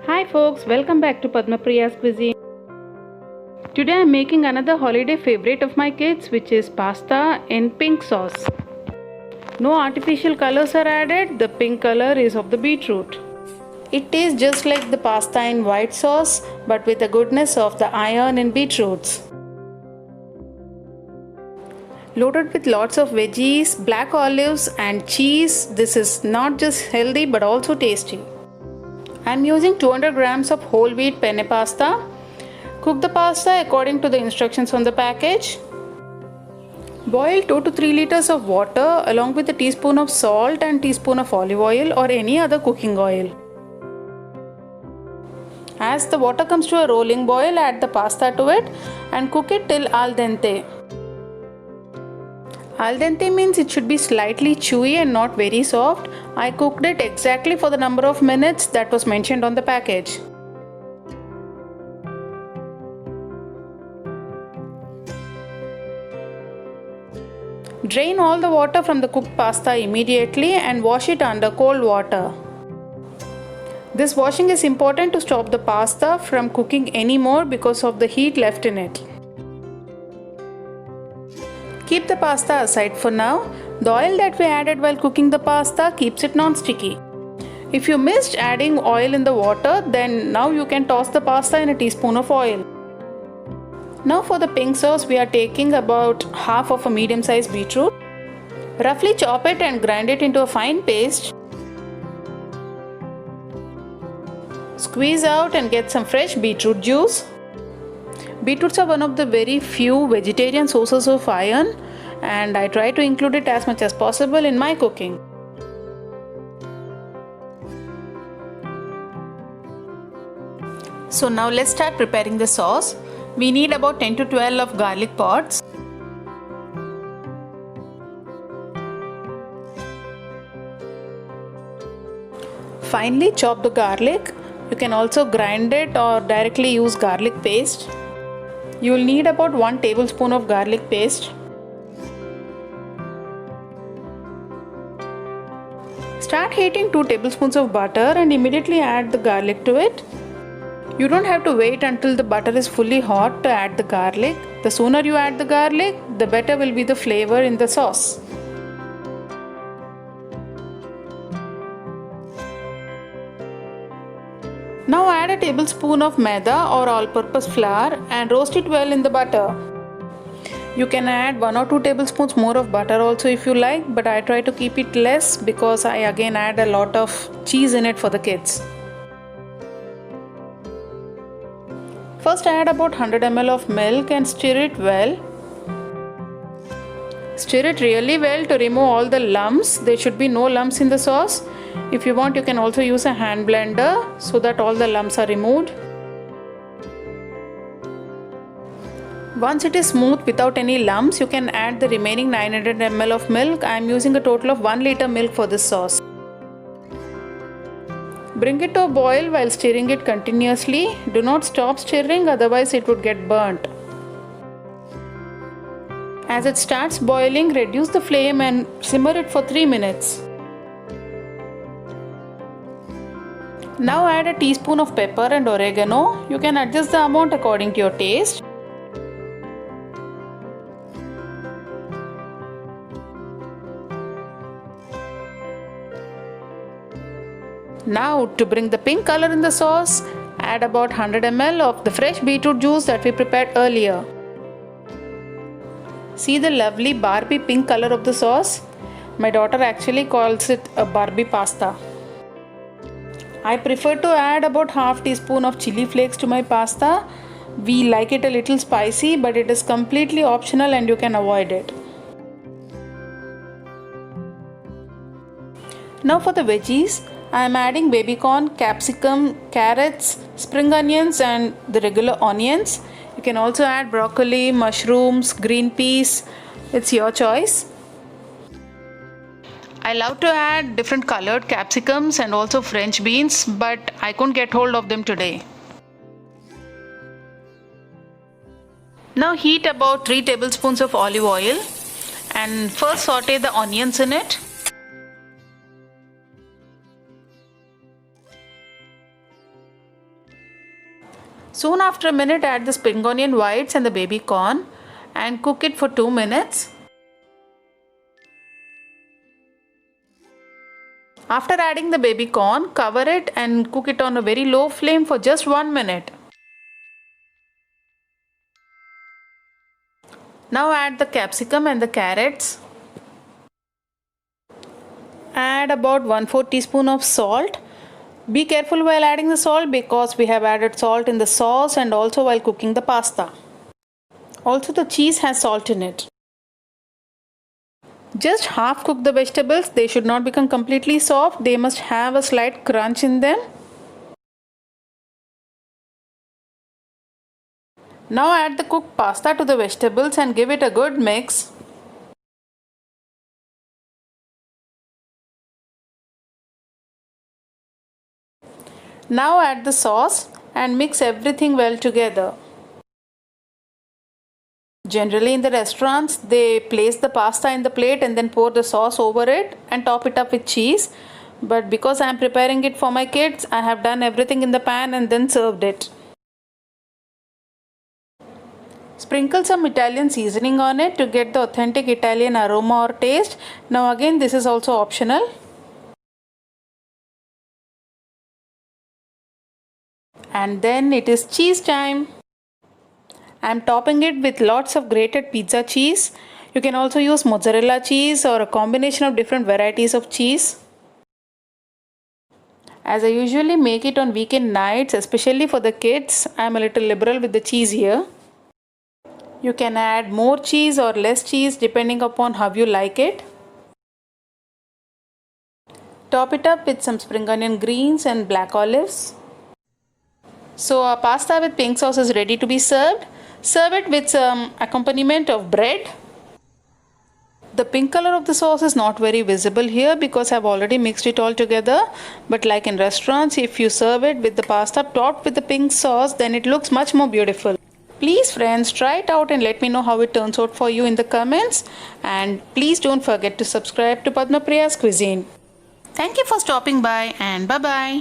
Hi folks, welcome back to Padma Priya's Cuisine. Today I am making another holiday favorite of my kids, which is pasta in pink sauce. No artificial colors are added, the pink color is of the beetroot. It tastes just like the pasta in white sauce, but with the goodness of the iron in beetroots. Loaded with lots of veggies, black olives and cheese, this is not just healthy but also tasty. I am using 200 grams of whole wheat penne pasta. Cook the pasta according to the instructions on the package. Boil 2 to 3 liters of water along with a teaspoon of salt and teaspoon of olive oil or any other cooking oil. As the water comes to a rolling boil, add the pasta to it and cook it till al dente. Al dente means it should be slightly chewy and not very soft. I cooked it exactly for the number of minutes that was mentioned on the package. Drain all the water from the cooked pasta immediately and wash it under cold water. This washing is important to stop the pasta from cooking anymore because of the heat left in it. Keep the pasta aside for now. The oil that we added while cooking the pasta keeps it non-sticky. If you missed adding oil in the water, then now you can toss the pasta in a teaspoon of oil. Now for the pink sauce, we are taking about half of a medium-sized beetroot. Roughly chop it and grind it into a fine paste. Squeeze out and get some fresh beetroot juice. Beetroots are one of the very few vegetarian sources of iron, and I try to include it as much as possible in my cooking. So now let's start preparing the sauce. We need about 10 to 12 of garlic pods. Finely chop the garlic. You can also grind it or directly use garlic paste. You will need about 1 tablespoon of garlic paste. Start heating 2 tablespoons of butter and immediately add the garlic to it. You don't have to wait until the butter is fully hot to add the garlic. The sooner you add the garlic, the better will be the flavor in the sauce. Now add a tablespoon of maida or all-purpose flour and roast it well in the butter. You can add 1 or 2 tablespoons more of butter also if you like, but I try to keep it less because I again add a lot of cheese in it for the kids. First add about 100 ml of milk and stir it well. Stir it really well to remove all the lumps. There should be no lumps in the sauce. If you want, you can also use a hand blender so that all the lumps are removed. Once it is smooth without any lumps, you can add the remaining 900 ml of milk. I am using a total of 1 liter milk for this sauce. Bring it to a boil while stirring it continuously. Do not stop stirring, otherwise it would get burnt. As it starts boiling, reduce the flame and simmer it for 3 minutes. Now add a teaspoon of pepper and oregano. You can adjust the amount according to your taste. Now to bring the pink color in the sauce, add about 100 ml of the fresh beetroot juice that we prepared earlier. See the lovely Barbie pink color of the sauce? My daughter actually calls it a Barbie pasta. I prefer to add about half teaspoon of chili flakes to my pasta. We like it a little spicy, but it is completely optional and you can avoid it. Now for the veggies, I am adding baby corn, capsicum, carrots, spring onions and the regular onions. You can also add broccoli, mushrooms, green peas. It's your choice. I love to add different colored capsicums and also French beans, but I couldn't get hold of them today. Now heat about 3 tablespoons of olive oil and first saute the onions in it. Soon after a minute, add the spring onion whites and the baby corn and cook it for 2 minutes. After adding the baby corn, cover it and cook it on a very low flame for just 1 minute. Now add the capsicum and the carrots. Add about 1/4 teaspoon of salt. Be careful while adding the salt because we have added salt in the sauce and also while cooking the pasta. Also the cheese has salt in it. Just half cook the vegetables. They should not become completely soft. They must have a slight crunch in them. Now add the cooked pasta to the vegetables and give it a good mix. Now add the sauce and mix everything well together. Generally in the restaurants, they place the pasta in the plate and then pour the sauce over it and top it up with cheese. But because I am preparing it for my kids, I have done everything in the pan and then served it. Sprinkle some Italian seasoning on it to get the authentic Italian aroma or taste. Now again, this is also optional. And then it is cheese time. I am topping it with lots of grated pizza cheese. You can also use mozzarella cheese or a combination of different varieties of cheese. As I usually make it on weekend nights, especially for the kids, I am a little liberal with the cheese here. You can add more cheese or less cheese depending upon how you like it. Top it up with some spring onion greens and black olives. So our pasta with pink sauce is ready to be served. Serve it with some accompaniment of bread. The pink color of the sauce is not very visible here because I've already mixed it all together. But like in restaurants, if you serve it with the pasta topped with the pink sauce, then it looks much more beautiful. Please friends, try it out and let me know how it turns out for you in the comments. And please don't forget to subscribe to Padma Priya's Cuisine. Thank you for stopping by and bye-bye.